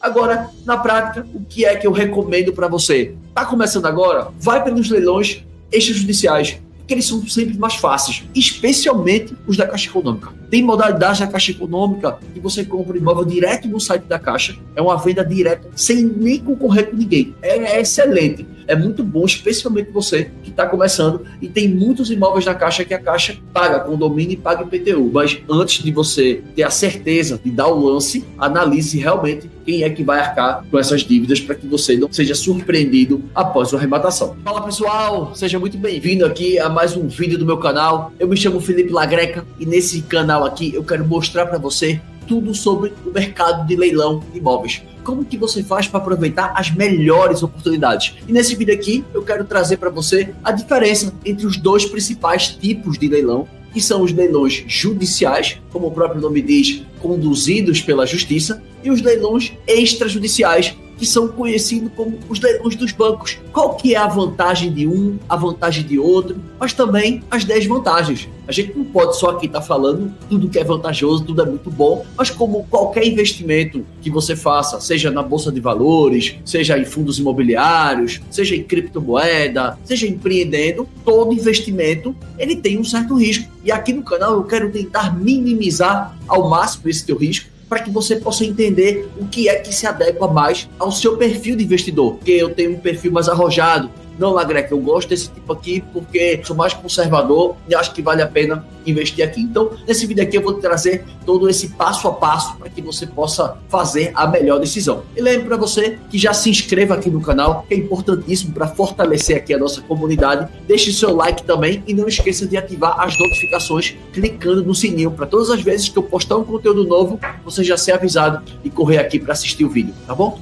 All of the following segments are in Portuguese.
Agora, na prática, o que é que eu recomendo para você? Tá começando agora? Vai pelos leilões extrajudiciais, porque eles são sempre mais fáceis, especialmente os da Caixa Econômica. Tem modalidade da Caixa Econômica que você compra o imóvel direto no site da Caixa, é uma venda direta, sem nem concorrer com ninguém. É excelente, é muito bom, especialmente você que está começando, e tem muitos imóveis da Caixa que a Caixa paga condomínio e paga IPTU, mas antes de você ter a certeza de dar o lance, analise realmente quem é que vai arcar com essas dívidas para que você não seja surpreendido após sua arrebatação. Fala pessoal, seja muito bem-vindo aqui a mais um vídeo do meu canal. Eu me chamo Felipe Lagreca e nesse canal aqui eu quero mostrar para você tudo sobre o mercado de leilão de imóveis. Como que você faz para aproveitar as melhores oportunidades? E nesse vídeo aqui eu quero trazer para você a diferença entre os dois principais tipos de leilão, que são os leilões judiciais, como o próprio nome diz, conduzidos pela justiça, e os leilões extrajudiciais, que são conhecidos como os leilões dos bancos. Qual que é a vantagem de um, a vantagem de outro, mas também as desvantagens. A gente não pode só aqui estar falando tudo que é vantajoso, tudo é muito bom, mas como qualquer investimento que você faça, seja na Bolsa de Valores, seja em fundos imobiliários, seja em criptomoeda, seja empreendendo, todo investimento ele tem um certo risco. E aqui no canal eu quero tentar minimizar ao máximo esse teu risco, para que você possa entender o que é que se adequa mais ao seu perfil de investidor. Porque eu tenho um perfil mais arrojado. Não, Lagreca, eu gosto desse tipo aqui porque sou mais conservador e acho que vale a pena investir aqui. Então, nesse vídeo aqui eu vou trazer todo esse passo a passo para que você possa fazer a melhor decisão. E lembro para você que já se inscreva aqui no canal, que é importantíssimo para fortalecer aqui a nossa comunidade. Deixe seu like também e não esqueça de ativar as notificações clicando no sininho para todas as vezes que eu postar um conteúdo novo, você já ser avisado e correr aqui para assistir o vídeo, tá bom?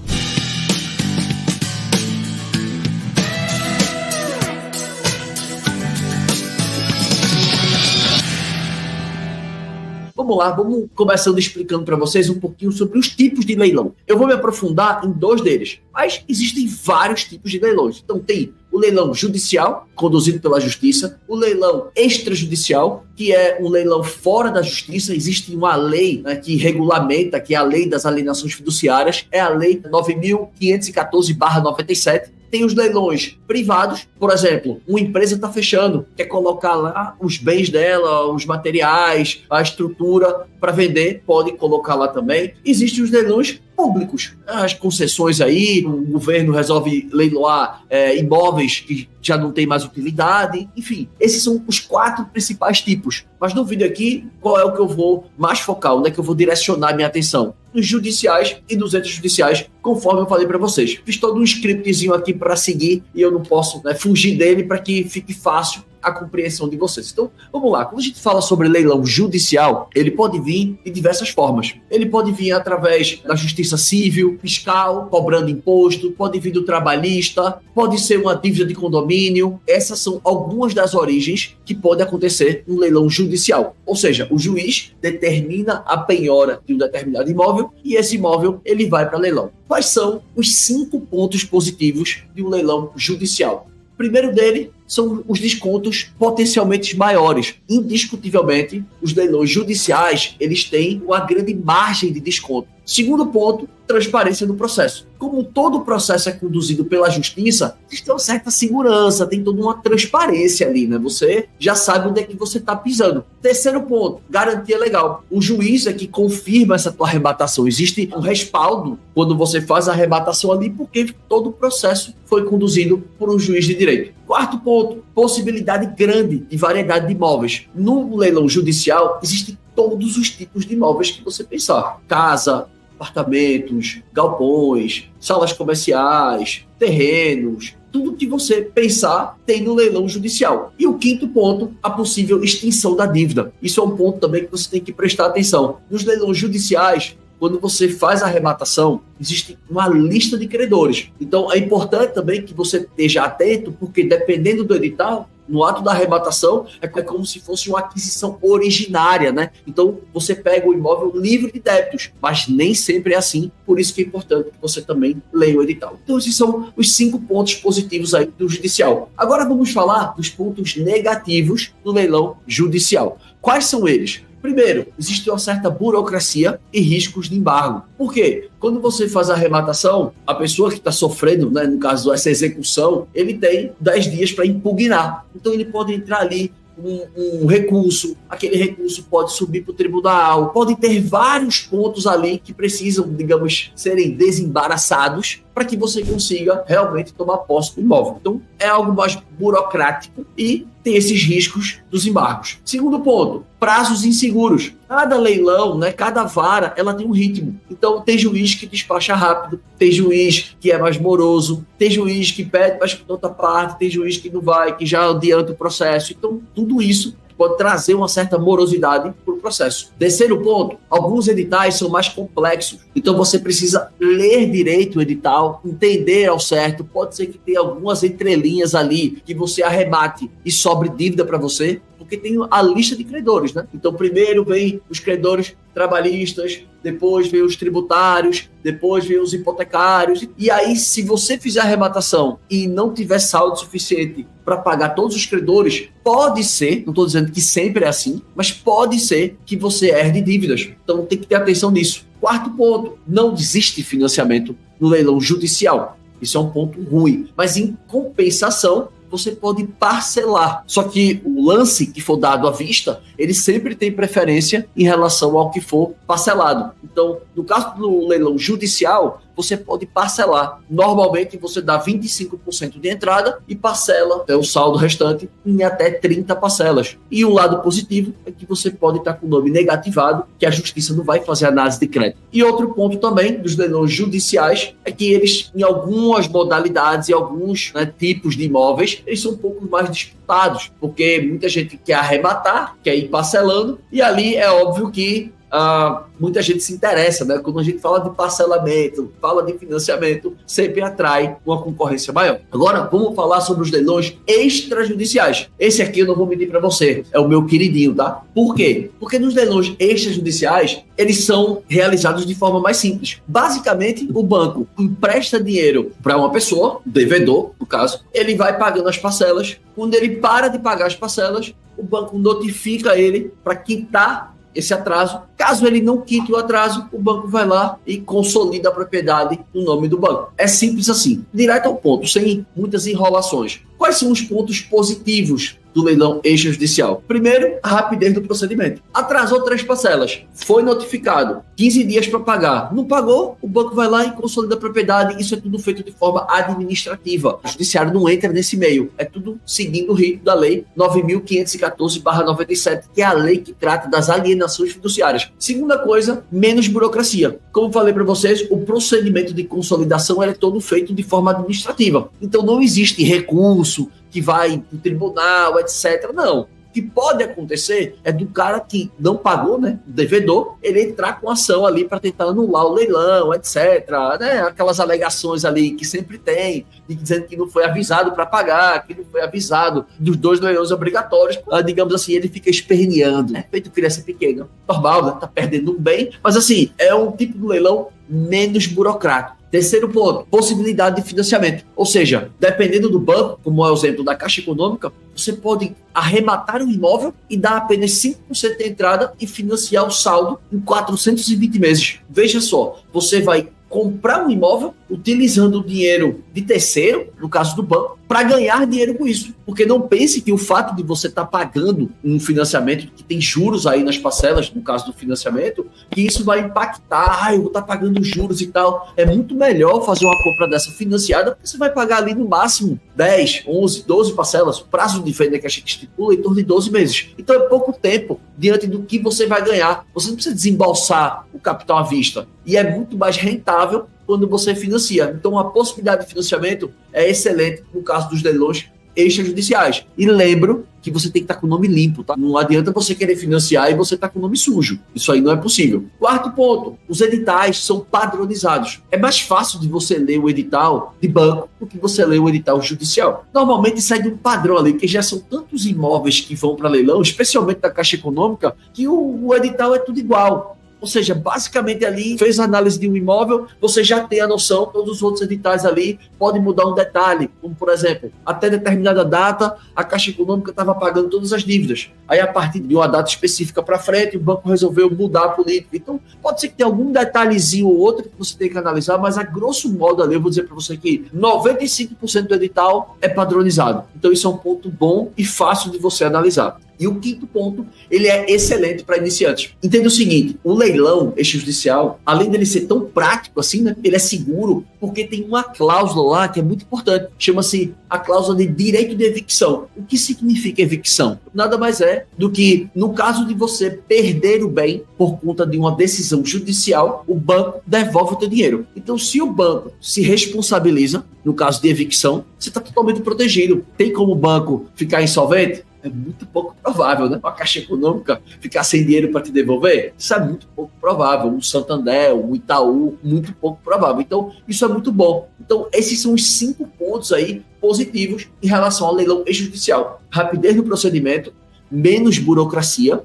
Vamos lá, vamos começando explicando para vocês um pouquinho sobre os tipos de leilão. Eu vou me aprofundar em dois deles, mas existem vários tipos de leilões. Então tem o leilão judicial, conduzido pela justiça, o leilão extrajudicial, que é um leilão fora da justiça. Existe uma lei, né, que regulamenta, que é a lei das alienações fiduciárias, é a lei 9.514/97. Tem os leilões privados, por exemplo, uma empresa está fechando, quer colocar lá os bens dela, os materiais, a estrutura para vender, pode colocar lá também. Existem os leilões públicos, as concessões aí, o governo resolve leiloar imóveis que já não tem mais utilidade, enfim, esses são os 4 principais tipos. Mas no vídeo aqui, qual é o que eu vou mais focar, onde é que eu vou direcionar minha atenção? Nos judiciais e nos extrajudiciais, conforme eu falei para vocês. Fiz todo um scriptzinho aqui para seguir e eu não posso, né, fugir dele para que fique fácil a compreensão de vocês. Então, vamos lá. Quando a gente fala sobre leilão judicial, ele pode vir de diversas formas. Ele pode vir através da justiça civil, fiscal, cobrando imposto, pode vir do trabalhista, pode ser uma dívida de condomínio. Essas são algumas das origens que pode acontecer no leilão judicial. Ou seja, o juiz determina a penhora de um determinado imóvel e esse imóvel ele vai para leilão. Quais são os 5 pontos positivos de um leilão judicial? O primeiro dele são os descontos potencialmente maiores. Indiscutivelmente, os leilões judiciais, eles têm uma grande margem de desconto. Segundo ponto, transparência no processo. Como todo o processo é conduzido pela justiça, existe uma certa segurança, tem toda uma transparência ali, né? Você já sabe onde é que você está pisando. Terceiro ponto, garantia legal. O juiz é que confirma essa tua arrebatação. Existe um respaldo quando você faz a arrebatação ali, porque todo o processo foi conduzido por um juiz de direito. Quarto ponto, possibilidade grande de variedade de imóveis. No leilão judicial, existem todos os tipos de imóveis que você pensar. Casa, apartamentos, galpões, salas comerciais, terrenos, tudo que você pensar tem no leilão judicial. E o quinto ponto, a possível extinção da dívida. Isso é um ponto também que você tem que prestar atenção. Nos leilões judiciais, quando você faz a arrebatação, existe uma lista de credores. Então, é importante também que você esteja atento, porque dependendo do edital, no ato da arrebatação, é como se fosse uma aquisição originária, né? Então, você pega o imóvel livre de débitos, mas nem sempre é assim, por isso que é importante que você também leia o edital. Então, esses são os 5 pontos positivos aí do judicial. Agora vamos falar dos pontos negativos do leilão judicial. Quais são eles? Primeiro, existe uma certa burocracia e riscos de embargo. Por quê? Quando você faz a arrematação, a pessoa que está sofrendo, né, no caso dessa execução, ele tem 10 dias para impugnar. Então ele pode entrar ali um recurso, aquele recurso pode subir para o tribunal, pode ter vários pontos ali que precisam, digamos, serem desembaraçados para que você consiga realmente tomar posse do imóvel. Então, é algo mais burocrático e tem esses riscos dos embargos. Segundo ponto, prazos inseguros. Cada leilão, né, cada vara, ela tem um ritmo. Então, tem juiz que despacha rápido, tem juiz que é mais moroso, tem juiz que pede mais que outra parte, tem juiz que não vai, que já adianta o processo. Então, tudo isso pode trazer uma certa morosidade para o processo. Terceiro ponto, alguns editais são mais complexos, então você precisa ler direito o edital, entender ao certo, pode ser que tenha algumas entrelinhas ali que você arremate e sobre dívida para você, porque tem a lista de credores, né? Então primeiro vem os credores trabalhistas, depois vem os tributários, depois vem os hipotecários, e aí se você fizer a arrematação e não tiver saldo suficiente para pagar todos os credores, pode ser, não estou dizendo que sempre é assim, mas pode ser que você herde dívidas. Então tem que ter atenção nisso. Quarto ponto, não desiste de financiamento no leilão judicial. Isso é um ponto ruim, mas em compensação, você pode parcelar. Só que o lance que for dado à vista, ele sempre tem preferência em relação ao que for parcelado. Então, no caso do leilão judicial, você pode parcelar. Normalmente, você dá 25% de entrada e parcela o saldo restante em até 30 parcelas. E o lado positivo é que você pode estar com o nome negativado, que a justiça não vai fazer análise de crédito. E outro ponto também dos leilões judiciais é que eles, em algumas modalidades e alguns, né, tipos de imóveis, eles são um pouco mais disputados, porque muita gente quer arrematar, quer ir parcelando, e ali é óbvio que muita gente se interessa, né? Quando a gente fala de parcelamento, fala de financiamento, sempre atrai uma concorrência maior. Agora, vamos falar sobre os leilões extrajudiciais. Esse aqui eu não vou mentir para você, é o meu queridinho, tá? Por quê? Porque nos leilões extrajudiciais, eles são realizados de forma mais simples. Basicamente, o banco empresta dinheiro para uma pessoa, devedor, no caso, ele vai pagando as parcelas. Quando ele para de pagar as parcelas, o banco notifica ele para quitar esse atraso. Caso ele não quite o atraso, o banco vai lá e consolida a propriedade no nome do banco. É simples assim, direto ao ponto, sem muitas enrolações. Quais são os pontos positivos do leilão extrajudicial? Primeiro, a rapidez do procedimento. Atrasou 3 parcelas, foi notificado, 15 dias para pagar. Não pagou, o banco vai lá e consolida a propriedade. Isso é tudo feito de forma administrativa. O judiciário não entra nesse meio. É tudo seguindo o rito da lei 9.514/97, que é a lei que trata das alienações fiduciárias. Segunda coisa, menos burocracia. Como falei para vocês, o procedimento de consolidação é todo feito de forma administrativa. Então não existe recurso que vai para o tribunal, etc. Não. O que pode acontecer é do cara que não pagou, né, o devedor, ele entrar com ação ali para tentar anular o leilão, etc. Né? Aquelas alegações ali que sempre tem, dizendo que não foi avisado para pagar, que não foi avisado dos 2 leilões obrigatórios. Digamos assim, ele fica esperneando, né? Feito criança pequena. Normal, né? Tá perdendo um bem. Mas assim, é um tipo de leilão menos burocrático. Terceiro ponto, possibilidade de financiamento. Ou seja, dependendo do banco, como é o exemplo da Caixa Econômica, você pode arrematar o imóvel e dar apenas 5% de entrada e financiar o saldo em 420 meses. Veja só, você vai comprar um imóvel utilizando o dinheiro de terceiro, no caso do banco, para ganhar dinheiro com isso. Porque não pense que o fato de você estar pagando um financiamento, que tem juros aí nas parcelas, no caso do financiamento, que isso vai impactar, eu vou estar pagando juros e tal. É muito melhor fazer uma compra dessa financiada, porque você vai pagar ali no máximo 10, 11, 12 parcelas. O prazo de venda que a gente estipula é em torno de 12 meses. Então é pouco tempo diante do que você vai ganhar. Você não precisa desembolsar o capital à vista. E é muito mais rentável quando você financia. Então a possibilidade de financiamento é excelente no caso dos leilões extrajudiciais. E lembro que você tem que estar com o nome limpo, tá? Não adianta você querer financiar e você estar com o nome sujo. Isso aí não é possível. Quarto ponto, os editais são padronizados. É mais fácil de você ler o edital de banco do que você ler o edital judicial. Normalmente sai de um padrão ali, porque já são tantos imóveis que vão para leilão, especialmente da Caixa Econômica, que o edital é tudo igual. Ou seja, basicamente ali, fez a análise de um imóvel, você já tem a noção, todos os outros editais ali podem mudar um detalhe, como por exemplo, até determinada data, a Caixa Econômica estava pagando todas as dívidas. Aí a partir de uma data específica para frente, o banco resolveu mudar a política. Então, pode ser que tenha algum detalhezinho ou outro que você tem que analisar, mas a grosso modo ali, eu vou dizer para você que 95% do edital é padronizado. Então, isso é um ponto bom e fácil de você analisar. E o quinto ponto, ele é excelente para iniciantes. Entenda o seguinte, o leilão extrajudicial, além dele ser tão prático assim, né, ele é seguro porque tem uma cláusula lá que é muito importante, chama-se a cláusula de direito de evicção. O que significa evicção? Nada mais é do que, no caso de você perder o bem por conta de uma decisão judicial, o banco devolve o teu dinheiro. Então, se o banco se responsabiliza, no caso de evicção, você está totalmente protegido. Tem como o banco ficar insolvente? É muito pouco provável, né? A Caixa Econômica ficar sem dinheiro para te devolver, isso é muito pouco provável. Um Santander, um Itaú, muito pouco provável. Então, isso é muito bom. Então, esses são os 5 pontos aí positivos em relação ao leilão extrajudicial. Rapidez no procedimento, menos burocracia,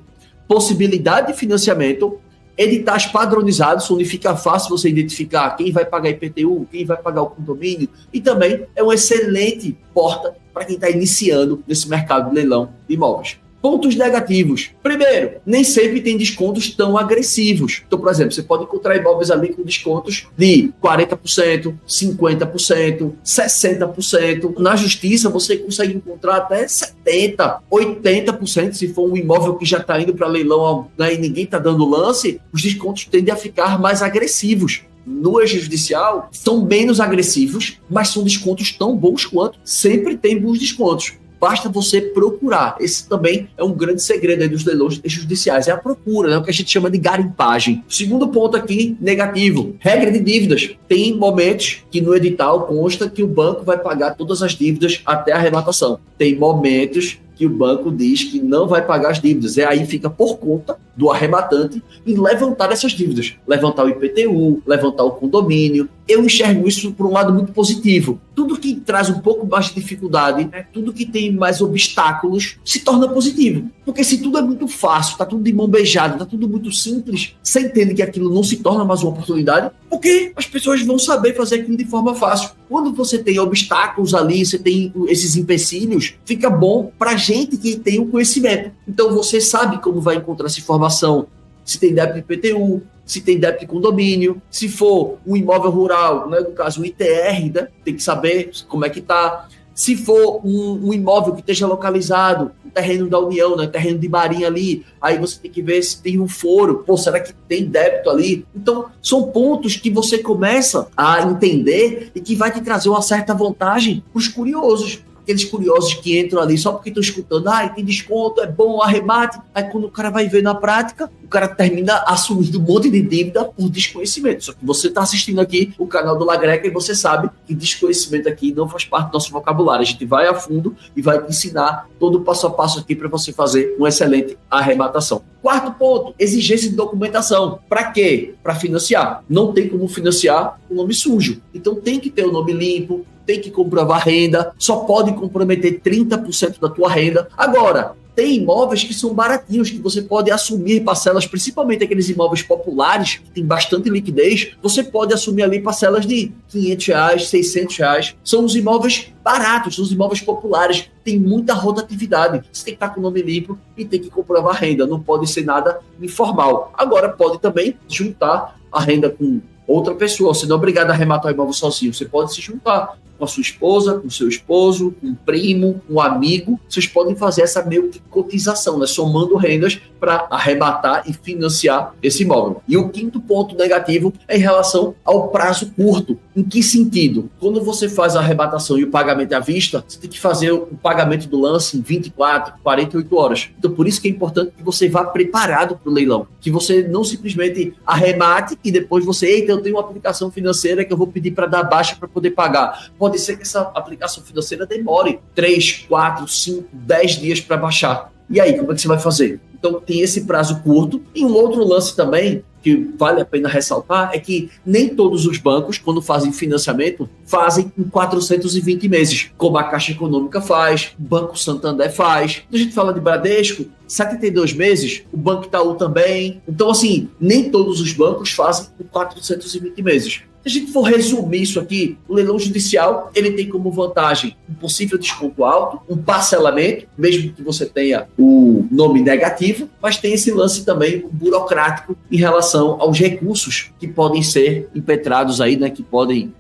possibilidade de financiamento, editais padronizados, onde fica fácil você identificar quem vai pagar IPTU, quem vai pagar o condomínio, e também é uma excelente porta para quem está iniciando nesse mercado de leilão de imóveis. Pontos negativos. Primeiro, nem sempre tem descontos tão agressivos. Então, por exemplo, você pode encontrar imóveis ali com descontos de 40%, 50%, 60%. Na justiça, você consegue encontrar até 70%, 80%. Se for um imóvel que já está indo para leilão, né, e ninguém está dando lance, os descontos tendem a ficar mais agressivos. No extrajudicial, são menos agressivos, mas são descontos tão bons quanto. Sempre tem bons descontos. Basta você procurar. Esse também é um grande segredo aí dos leilões extrajudiciais. É a procura, né? O que a gente chama de garimpagem. Segundo ponto aqui, negativo. Regra de dívidas. Tem momentos que no edital consta que o banco vai pagar todas as dívidas até a arrematação. Tem momentos que o banco diz que não vai pagar as dívidas. Aí fica por conta do arrematante em levantar essas dívidas. Levantar o IPTU, levantar o condomínio. Eu enxergo isso por um lado muito positivo. Tudo que traz um pouco mais de dificuldade, né, tudo que tem mais obstáculos, se torna positivo. Porque se tudo é muito fácil, está tudo de mão beijada, está tudo muito simples, você entende que aquilo não se torna mais uma oportunidade, porque as pessoas vão saber fazer aquilo de forma fácil. Quando você tem obstáculos ali, você tem esses empecilhos, fica bom para gente que tem o conhecimento. Então você sabe como vai encontrar essa informação, se tem débito de IPTU, se tem débito de condomínio, se for um imóvel rural, né, no caso um ITR, né, tem que saber como é que está. Se for um imóvel que esteja localizado no terreno da União, né, terreno de Marinha ali, aí você tem que ver se tem um foro, pô, será que tem débito ali? Então, são pontos que você começa a entender e que vai te trazer uma certa vantagem para os curiosos. Aqueles curiosos que entram ali só porque estão escutando, tem desconto, é bom, arremate. Aí quando o cara vai ver na prática, o cara termina assumindo um monte de dívida por desconhecimento. Só que você está assistindo aqui o canal do Lagreca e você sabe que desconhecimento aqui não faz parte do nosso vocabulário. A gente vai a fundo e vai te ensinar todo o passo a passo aqui para você fazer uma excelente arrematação. Quarto ponto, exigência de documentação. Para quê? Para financiar. Não tem como financiar o nome sujo. Então tem que ter o nome limpo, tem que comprovar renda, só pode comprometer 30% da tua renda. Agora, tem imóveis que são baratinhos, que você pode assumir parcelas, principalmente aqueles imóveis populares, que tem bastante liquidez, você pode assumir ali parcelas de R$500, R$600. São os imóveis baratos, são os imóveis populares, tem muita rotatividade. Você tem que estar com o nome limpo e tem que comprovar renda, não pode ser nada informal. Agora, pode também juntar a renda com outra pessoa, você não é obrigado a arrematar o imóvel sozinho, você pode se juntar com a sua esposa, com o seu esposo, com um primo, um amigo. Vocês podem fazer essa meio que cotização, né? Somando rendas para arrematar e financiar esse imóvel. E o quinto ponto negativo é em relação ao prazo curto. Em que sentido? Quando você faz a arrematação e o pagamento à vista, você tem que fazer o pagamento do lance em 24, 48 horas. Então, por isso que é importante que você vá preparado para o leilão. Que você não simplesmente arremate e depois você, eita, eu tenho uma aplicação financeira que eu vou pedir para dar baixa para poder pagar. Pode ser que essa aplicação financeira demore 3, 4, 5, 10 dias para baixar. E aí, como é que você vai fazer? Então tem esse prazo curto. E um outro lance também que vale a pena ressaltar é que nem todos os bancos, quando fazem financiamento, fazem em 420 meses, como a Caixa Econômica faz, o Banco Santander faz. Quando a gente fala de Bradesco, 72 meses, o Banco Itaú também. Então, assim, nem todos os bancos fazem em 420 meses. Se a gente for resumir isso aqui, o leilão judicial, ele tem como vantagem um possível desconto alto, um parcelamento, mesmo que você tenha o nome negativo, mas tem esse lance também burocrático em relação aos recursos que podem ser impetrados aí, né, que podem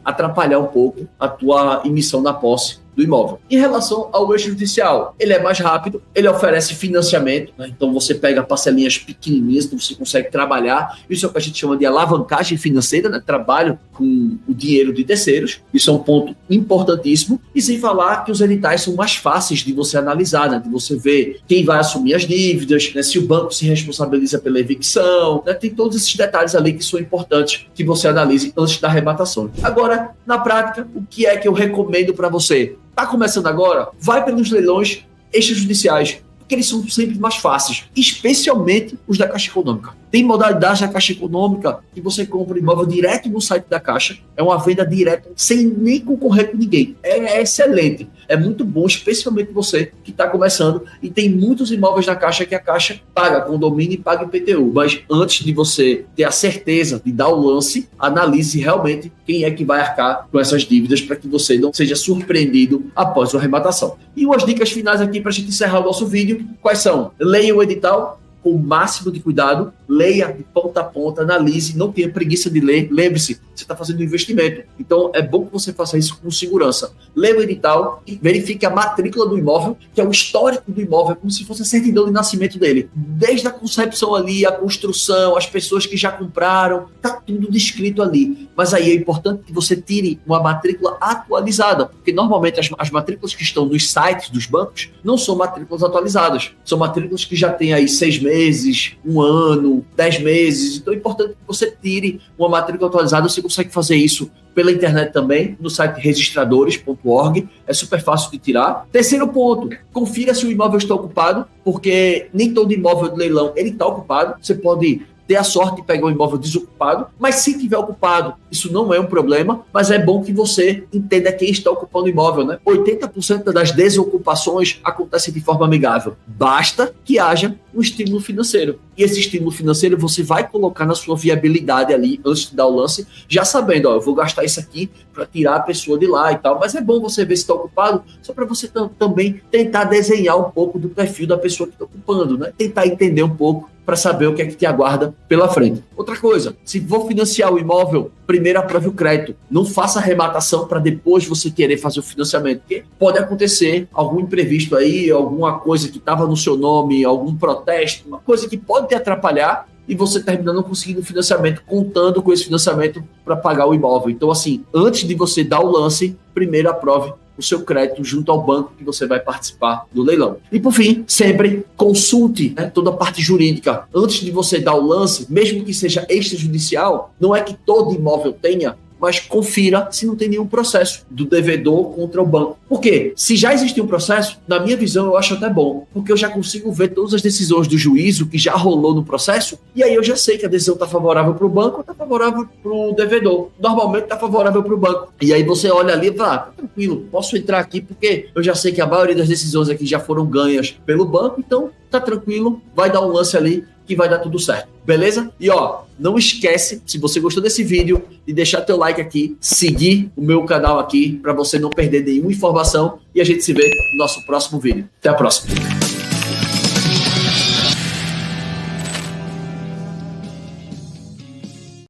atrapalhar um pouco a tua emissão da posse do imóvel. Em relação ao extrajudicial, ele é mais rápido, ele oferece financiamento, né? Então você pega parcelinhas pequenininhas, então você consegue trabalhar, isso é o que a gente chama de alavancagem financeira, né? Trabalho com o dinheiro de terceiros, isso é um ponto importantíssimo, e sem falar que os editais são mais fáceis de você analisar, né? De você ver quem vai assumir as dívidas, né? Se o banco se responsabiliza pela evicção, né? Tem todos esses detalhes ali que são importantes que você analise antes da arrematação. Agora, na prática, o que é que eu recomendo para você? Tá começando agora? Vai pelos leilões extrajudiciais, porque eles são sempre mais fáceis, especialmente os da Caixa Econômica. Tem modalidade da Caixa Econômica que você compra imóvel direto no site da Caixa, é uma venda direta, sem nem concorrer com ninguém. É excelente, é muito bom, especialmente você que está começando, e tem muitos imóveis da Caixa que a Caixa paga condomínio e paga IPTU, mas antes de você ter a certeza de dar o lance, analise realmente quem é que vai arcar com essas dívidas para que você não seja surpreendido após sua arrematação. E umas dicas finais aqui para a gente encerrar o nosso vídeo, quais são? Leia o edital com o máximo de cuidado, leia de ponta a ponta, analise, não tenha preguiça de ler. Lembre-se, você está fazendo um investimento, então é bom que você faça isso com segurança. Leia o edital e verifique a matrícula do imóvel, que é o histórico do imóvel, como se fosse a certidão de nascimento dele. Desde a concepção ali, a construção, as pessoas que já compraram, está tudo descrito ali. Mas aí é importante que você tire uma matrícula atualizada, porque normalmente as matrículas que estão nos sites dos bancos não são matrículas atualizadas, são matrículas que já têm aí 6 meses, 1 ano, 10 meses. Então é importante que você tire uma matrícula atualizada. Você consegue fazer isso pela internet também, no site registradores.org, é super fácil de tirar. Terceiro ponto, confira se o imóvel está ocupado, porque nem todo imóvel de leilão ele está ocupado. Você pode ter a sorte de pegar um imóvel desocupado, mas se tiver ocupado, isso não é um problema, mas é bom que você entenda quem está ocupando o imóvel, né? 80% das desocupações acontecem de forma amigável. Basta que haja um estímulo financeiro. E esse estímulo financeiro você vai colocar na sua viabilidade ali, antes de dar o lance, já sabendo, ó, eu vou gastar isso aqui para tirar a pessoa de lá e tal, mas é bom você ver se está ocupado, só para você também tentar desenhar um pouco do perfil da pessoa que está ocupando, né? Tentar entender um pouco para saber o que é que te aguarda pela frente. Outra coisa, se for financiar o imóvel, primeiro aprove o crédito. Não faça arrematação para depois você querer fazer o financiamento, porque pode acontecer algum imprevisto aí, alguma coisa que estava no seu nome, algum protesto, uma coisa que pode te atrapalhar e você terminando não conseguindo financiamento, contando com esse financiamento para pagar o imóvel. Então, assim, antes de você dar o lance, primeiro aprove o seu crédito junto ao banco que você vai participar do leilão. E por fim, sempre consulte, né, toda a parte jurídica. Antes de você dar o lance, mesmo que seja extrajudicial, não é que todo imóvel tenha, mas confira se não tem nenhum processo do devedor contra o banco. Por quê? Se já existe um processo, na minha visão, eu acho até bom, porque eu já consigo ver todas as decisões do juízo que já rolou no processo, e aí eu já sei que a decisão está favorável para o banco ou está favorável para o devedor. Normalmente está favorável para o banco. E aí você olha ali e fala, tá tranquilo, posso entrar aqui porque eu já sei que a maioria das decisões aqui já foram ganhas pelo banco, então tá tranquilo, vai dar um lance ali que vai dar tudo certo, beleza? E ó, não esquece, se você gostou desse vídeo, de deixar teu like aqui, seguir o meu canal aqui, para você não perder nenhuma informação, e a gente se vê no nosso próximo vídeo. Até a próxima!